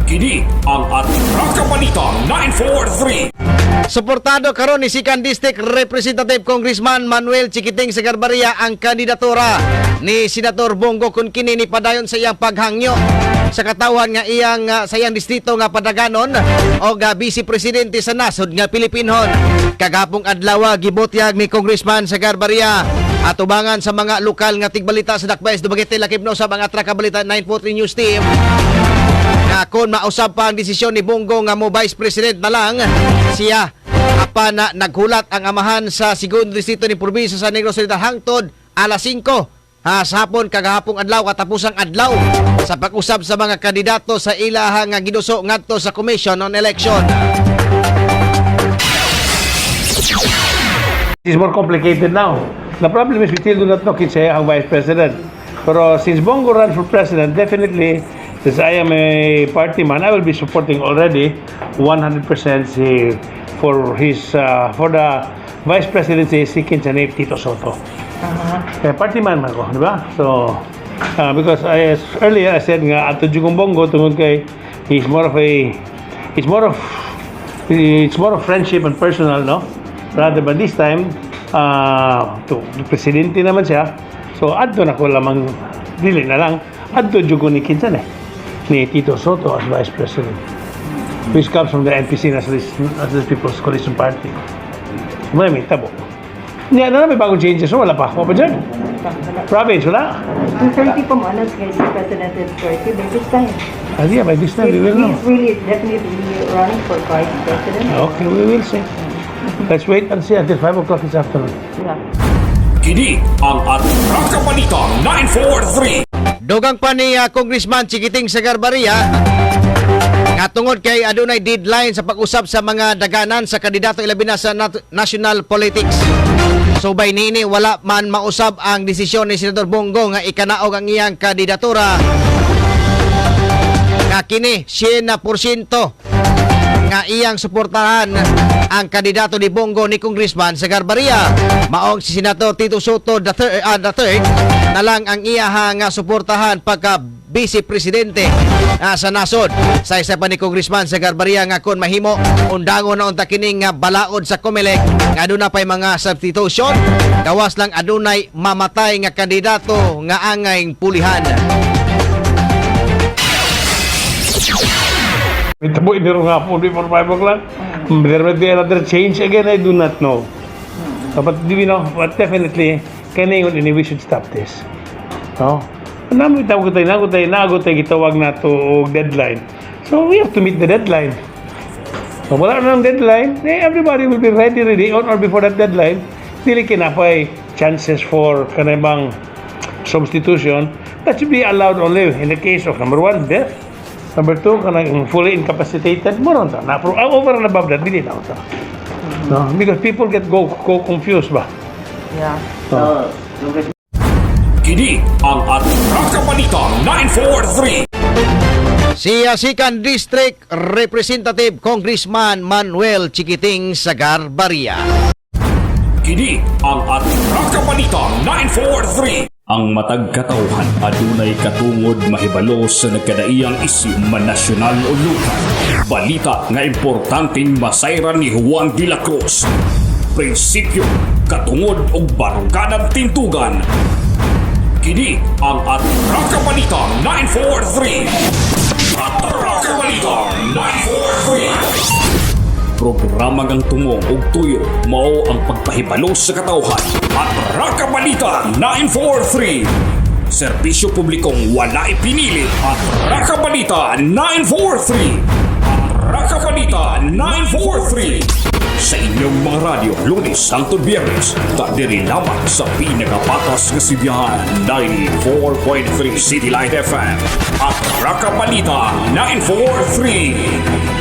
Kini ang Atraka Balita 943. Suportado karon ni Sikan District Representative Congressman Manuel Chiquiting Segarbaria ang kandidatura ni Senator Bongo kung kini ni padayon sa iyang paghangyo sa katawan nga iyang sa iyang distrito nga padaganon o Vice Presidente sa nasod nga Pilipinon. Kagapong adlaw gibotyag ni Congressman Segarbaria atubangan sa mga lokal nga tigbalita sa Dakbays Dumaguete Lakibno sa mga Atraka Balita 943 News Team. Nga kung mausap pa ang desisyon ni Bongo nga mo Vice President na lang siya apa na naghulat ang amahan sa segundo distrito ni Probinsya sa Negros Oriental hangtod alas 5 sa hapon kagahapong adlaw katapusang adlaw sa pag-usab sa mga kandidato sa ilahang nga giduso ngadto sa Commission on Election. It's more complicated now. The problem is we still do not know kinsa ang Vice President. Pero since Bongo ran for President, definitely, since I am a party man, I will be supporting already 100% for the Vice Presidency si kinsa ni Tito Sotto. Kaya party man ako, di ba? So, because earlier I said nga ato jugong Bongo tungod kay it's more of friendship and personal, no? Rather, but this time, presidente naman siya. So, adto na ko lamang, dili na lang, adto jugo ni kinsan ni Tito Sotto as Vice President, which comes from the NPC, Nationalist People's Coalition Party. May tabo. Hindi, may bagong changes, so wala pa. Wala pa dyan? Province, wala? Ang 30 po mo, ano, guys, President is 30 by this time. Yeah, by this time, we will know. He's really definitely running for Vice President. Okay, we will see. Let's wait and see until 5 o'clock this afternoon. Yeah. Kini ang Atraka Balita 943. Dugang pa ni Congressman Chiquiting Segarbaria nga tungod kay adunay deadline sa pag-usab sa mga daganan sa kandidato ilabi na sa national politics. So by nini wala man mausab ang desisyon ni Senador Bongo nga ikanaog ang iyang kandidatura. Nga kini 100% nga iyang suportahan ang kandidato ni Bongo ni Congressman Segarbaria. Maong si Senator Tito Sotto III na lang ang iyahang suportahan pagka Vice Presidente sa nasod. Sa isa pa ni Congressman Segarbaria nga kung mahimo undangon na unta kining balaod sa COMELEC nga aduna pay mga substitution gawas lang adunay mamatay nga kandidato nga angay pulihan. Ito po, hindi rin nga po, before 5 o'clock. There will be another change again, I do not know. But do we know? But definitely, kailangan we should stop this. No? Namin nagot tayo gitawag na to deadline. So we have to meet the deadline. So wala na ng deadline, everybody will be ready on or before that deadline. Dili kinapay chances for kanibang substitution. That should be allowed only in the case of number 1, death. Number 2, kanang fully incapacitated, moron ta. Na over and above that, dili na ta. No, because people go confused ba. Yeah. So, Kini ang Atraka Balita 943. Si Sikan District Representative Congressman Manuel Chiquiting Segarbaria. Kini ang Atraka Balita 943. Ang matag katawhan adunay katungod mahibalo sa nagkadaiyang isyu manasyonal o lokal. Balita nga importanteng masayran ni Juan de la Cruz. Prinsipyo, katungod o baruganang tintugan. Kini ang Atraka Balita 943. Atraka Balita 943. Programa ngang tumong og tuyo mao ang pagpahibalo sa katawhan. Atraka Balita 943. Serbisyo publikong wala ipinili. Atraka Balita 943. Atraka Balita 943. Sa inyong mga radyo, Lunes hangtod Biyernes, diri lamang sa pinakapatas nga sibiyahan 94.3 City Light FM. Atraka Balita 943.